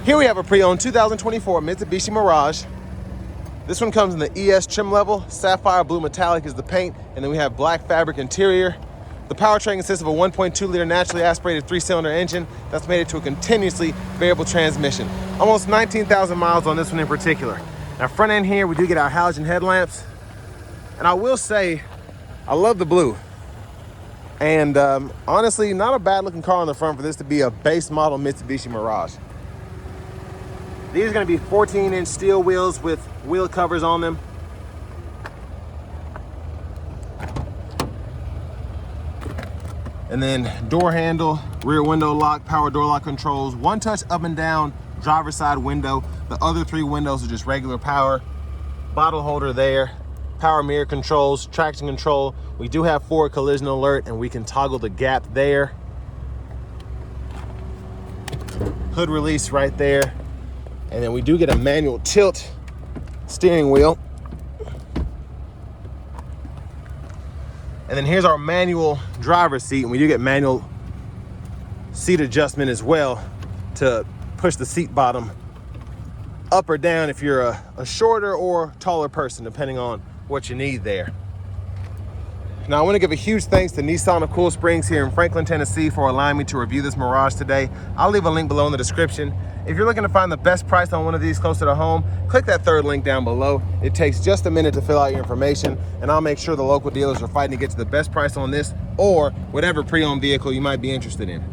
Here we have a pre-owned 2024 Mitsubishi Mirage. This one comes in the ES trim level. Sapphire blue metallic is the paint, and then we have black fabric interior. The powertrain consists of a 1.2-liter naturally aspirated 3-cylinder engine that's mated to a continuously variable transmission. Almost 19,000 miles on this one in particular. Now, front end here, we do get our halogen headlamps. And I will say, I love the blue. And honestly, not a bad looking car on the front for this to be a base model Mitsubishi Mirage. These are going to be 14-inch steel wheels with wheel covers on them. And then door handle, rear window lock, power door lock controls, one touch up and down driver's side window. The other 3 windows are just regular power. Bottle holder there, power mirror controls, traction control. We do have forward collision alert, and we can toggle the gap there. Hood release right there. And then we do get a manual tilt steering wheel. And then here's our manual driver's seat, and we do get manual seat adjustment as well to push the seat bottom up or down if you're a shorter or taller person, depending on what you need there. Now, I want to give a huge thanks to Nissan of Cool Springs here in Franklin, Tennessee for allowing me to review this Mirage today. I'll leave a link below in the description. If you're looking to find the best price on one of these closer to home, click that third link down below. It takes just a minute to fill out your information, and I'll make sure the local dealers are fighting to get you the best price on this or whatever pre-owned vehicle you might be interested in.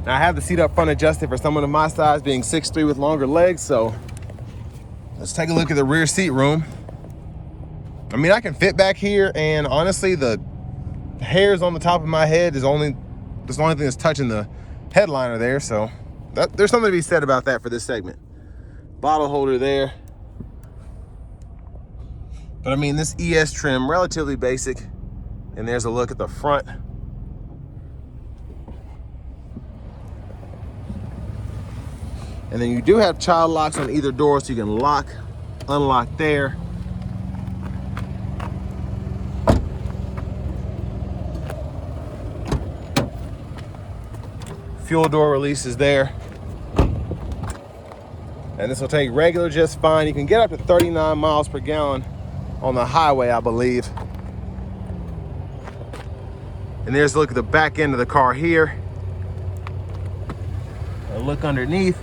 Now, I have the seat up front adjusted for someone of my size, being 6'3" with longer legs, so let's take a look at the rear seat room. I mean, I can fit back here, and honestly, the hairs on the top of my head is the only thing that's touching the headliner there, so there's something to be said about that for this segment. Bottle holder there. But I mean, this ES trim, relatively basic. And there's a look at the front. And then you do have child locks on either door, so you can lock, unlock there. Fuel door release is there. And this will take regular just fine. You can get up to 39 miles per gallon on the highway, I believe. And there's a look at the back end of the car here. A look underneath.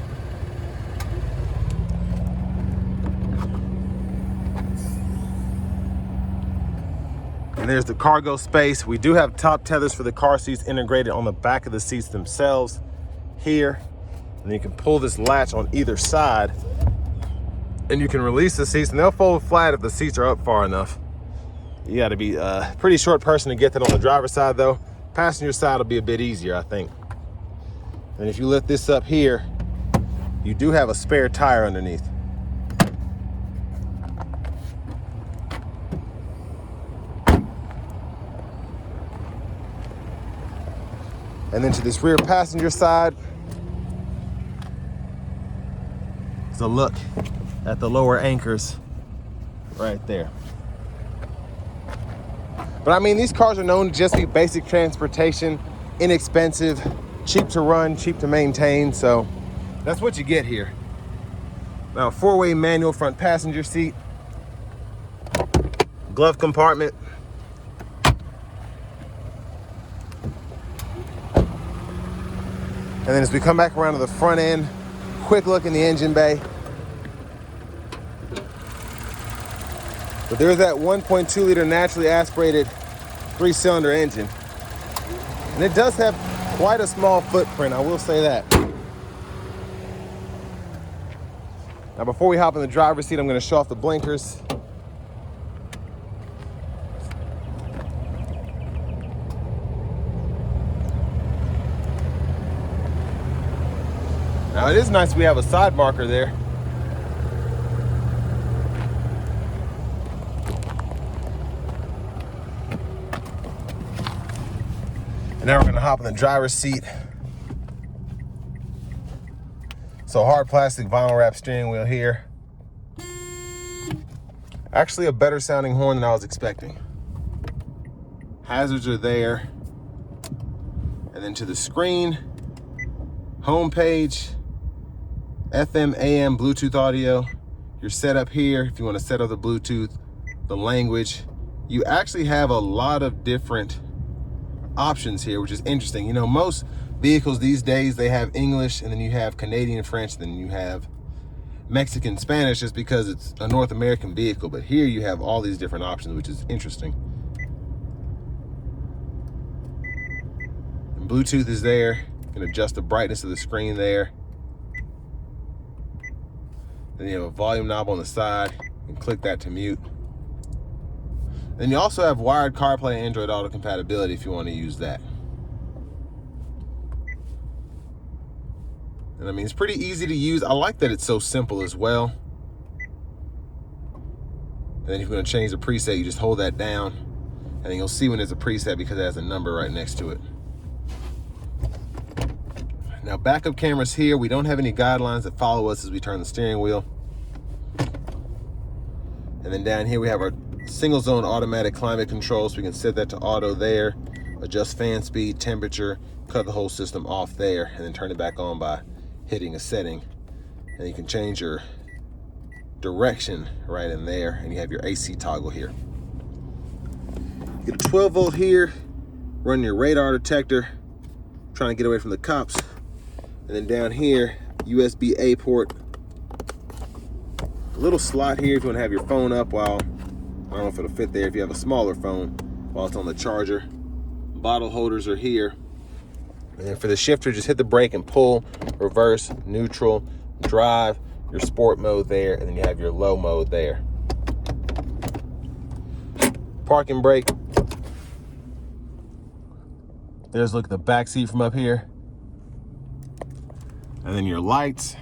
And there's the cargo space. We do have top tethers for the car seats integrated on the back of the seats themselves here. And you can pull this latch on either side, and you can release the seats, and they'll fold flat if the seats are up far enough. You got to be a pretty short person to get that on the driver's side, though. Passenger side will be a bit easier, I think. And if you lift this up here, you do have a spare tire underneath. And then to this rear passenger side, is a look at the lower anchors right there. But I mean, these cars are known to just be basic transportation, inexpensive, cheap to run, cheap to maintain, so that's what you get here. Now, 4-way manual front passenger seat, glove compartment, and then as we come back around to the front end, quick look in the engine bay. But there's that 1.2-liter naturally aspirated 3-cylinder engine. And it does have quite a small footprint, I will say that. Now, before we hop in the driver's seat, I'm going to show off the blinkers. Now, it is nice we have a side marker there. And now we're going to hop in the driver's seat. So hard plastic vinyl wrap steering wheel here. Actually a better sounding horn than I was expecting. Hazards are there. And then to the screen, home page, FM, AM, Bluetooth audio. Your setup here, if you want to set up the Bluetooth, the language. You actually have a lot of different options here, which is interesting. You know, most vehicles these days, they have English, and then you have Canadian French, then you have Mexican Spanish, just because it's a North American vehicle. But here you have all these different options, which is interesting. And Bluetooth is there. You can adjust the brightness of the screen there. Then you have a volume knob on the side. You can click that to mute. Then you also have wired CarPlay and Android Auto compatibility if you want to use that. And I mean, it's pretty easy to use. I like that it's so simple as well. And then if you're going to change the preset, you just hold that down. And then you'll see when there's a preset because it has a number right next to it. Now, backup cameras here. We don't have any guidelines that follow us as we turn the steering wheel. And then down here we have our single zone automatic climate control, so we can set that to auto there, adjust fan speed, temperature, cut the whole system off there, and then turn it back on by hitting a setting. And you can change your direction right in there, and you have your AC toggle here. You get a 12 volt here, running your radar detector, trying to get away from the cops. And then down here, USB-A port. A little slot here if you want to have your phone up while, I don't know if it'll fit there if you have a smaller phone, while it's on the charger. Bottle holders are here. And then for the shifter, just hit the brake and pull, reverse, neutral, drive, your sport mode there, and then you have your low mode there. Parking brake. There's a look at the back seat from up here. And then your lights.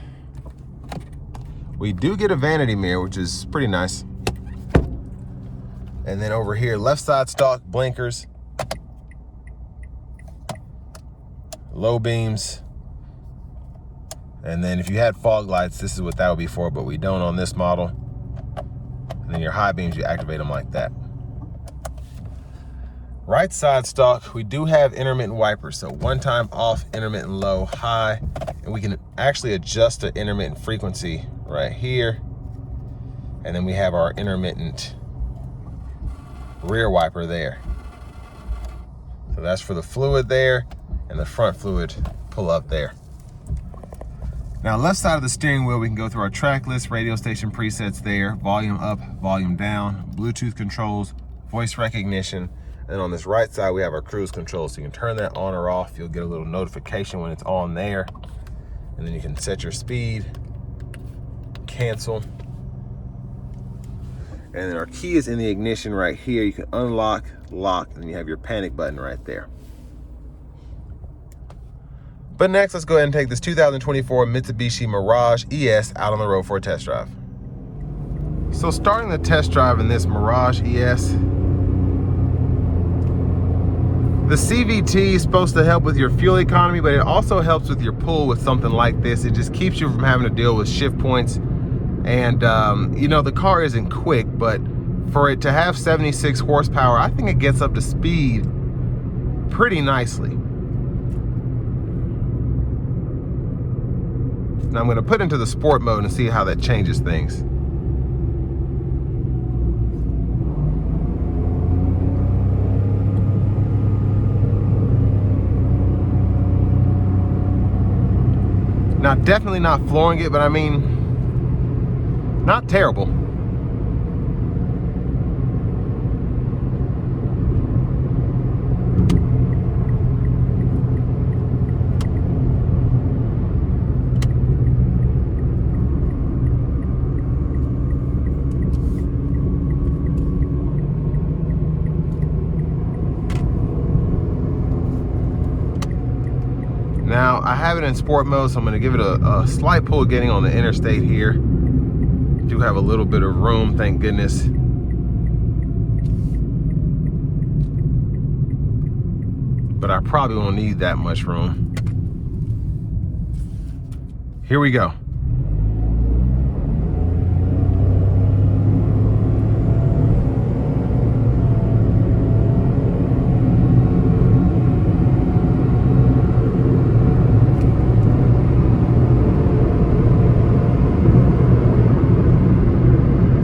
We do get a vanity mirror, which is pretty nice. And then over here, left side stock blinkers, low beams. And then if you had fog lights, this is what that would be for, but we don't on this model. And then your high beams, you activate them like that. Right side stock, we do have intermittent wipers. So one time off, intermittent low, high, and we can actually adjust the intermittent frequency right here. And then we have our intermittent rear wiper there. So that's for the fluid there, and the front fluid pull up there. Now, left side of the steering wheel, we can go through our track list, radio station presets there, volume up, volume down, Bluetooth controls, voice recognition. And on this right side, we have our cruise control. So you can turn that on or off. You'll get a little notification when it's on there. And then you can set your speed, cancel. And then our key is in the ignition right here. You can unlock, lock, and then you have your panic button right there. But next, let's go ahead and take this 2024 Mitsubishi Mirage ES out on the road for a test drive. So starting the test drive in this Mirage ES, the CVT is supposed to help with your fuel economy, but it also helps with your pull with something like this. It just keeps you from having to deal with shift points. And, you know, the car isn't quick, but for it to have 76 horsepower, I think it gets up to speed pretty nicely. Now I'm going to put into the sport mode and see how that changes things. Now, definitely not flooring it, but I mean, not terrible. Now, I have it in sport mode, so I'm going to give it a slight pull getting on the interstate here. Do have a little bit of room, thank goodness. But I probably won't need that much room. Here we go.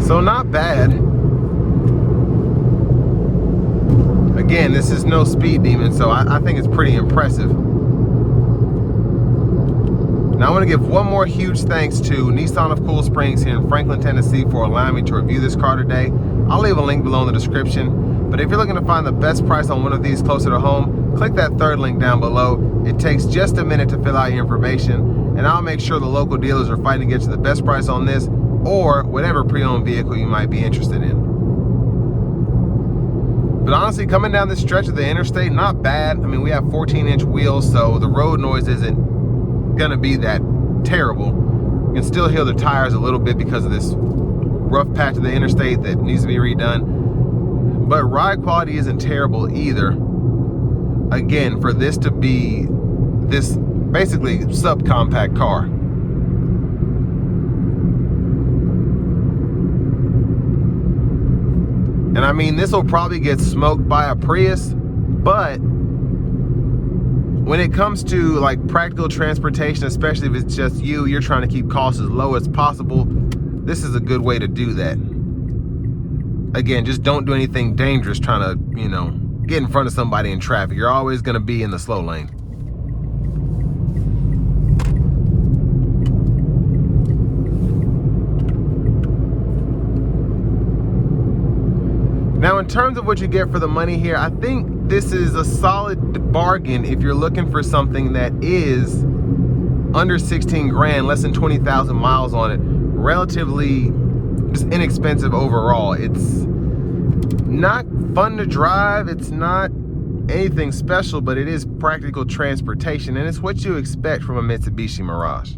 So not bad. Again, this is no speed demon, so I think it's pretty impressive. Now I want to give one more huge thanks to Nissan of Cool Springs here in Franklin, Tennessee for allowing me to review this car today. I'll leave a link below in the description. But if you're looking to find the best price on one of these closer to home, click that third link down below. It takes just a minute to fill out your information, and I'll make sure the local dealers are fighting to get you the best price on this or whatever pre-owned vehicle you might be interested in. But honestly, coming down this stretch of the interstate, not bad. I mean, we have 14-inch wheels, so the road noise isn't gonna be that terrible. You can still hear the tires a little bit because of this rough patch of the interstate that needs to be redone. But ride quality isn't terrible either. Again, for this to be this basically subcompact car. And I mean, this will probably get smoked by a Prius, but when it comes to like practical transportation, especially if it's just you're trying to keep costs as low as possible, this is a good way to do that. Again, just don't do anything dangerous trying to, get in front of somebody in traffic. You're always gonna be in the slow lane. Now, in terms of what you get for the money here, I think this is a solid bargain if you're looking for something that is under 16 grand, less than 20,000 miles on it, relatively just inexpensive overall. It's not fun to drive, it's not anything special, but it is practical transportation, and it's what you expect from a Mitsubishi Mirage.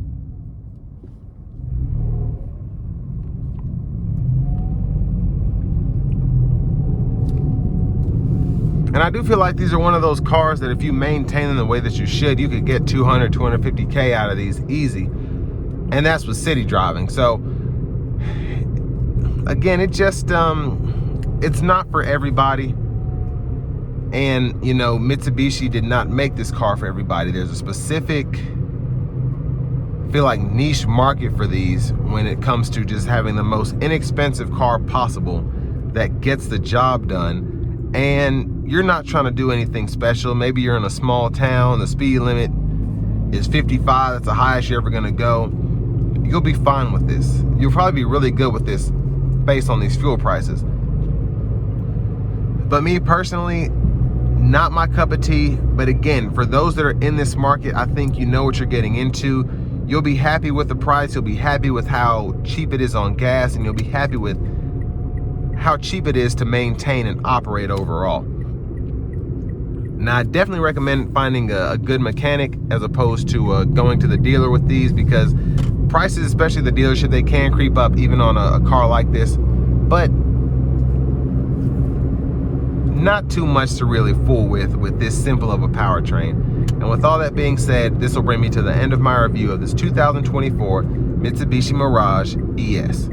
And I do feel like these are one of those cars that if you maintain them the way that you should, you could get 200, 250K out of these easy. And that's with city driving. So again, it just, it's not for everybody. And, Mitsubishi did not make this car for everybody. There's a specific, I feel like, niche market for these when it comes to just having the most inexpensive car possible that gets the job done. And you're not trying to do anything special. Maybe you're in a small town, the speed limit is 55, that's the highest you're ever gonna go. You'll be fine with this. You'll probably be really good with this based on these fuel prices. But me personally, not my cup of tea. But again, for those that are in this market, I think you know what you're getting into. You'll be happy with the price, you'll be happy with how cheap it is on gas, and you'll be happy with how cheap it is to maintain and operate overall. Now, I definitely recommend finding a good mechanic as opposed to going to the dealer with these, because prices, especially the dealership, they can creep up even on a car like this, but not too much to really fool with this simple of a powertrain. And with all that being said, this will bring me to the end of my review of this 2024 Mitsubishi Mirage ES.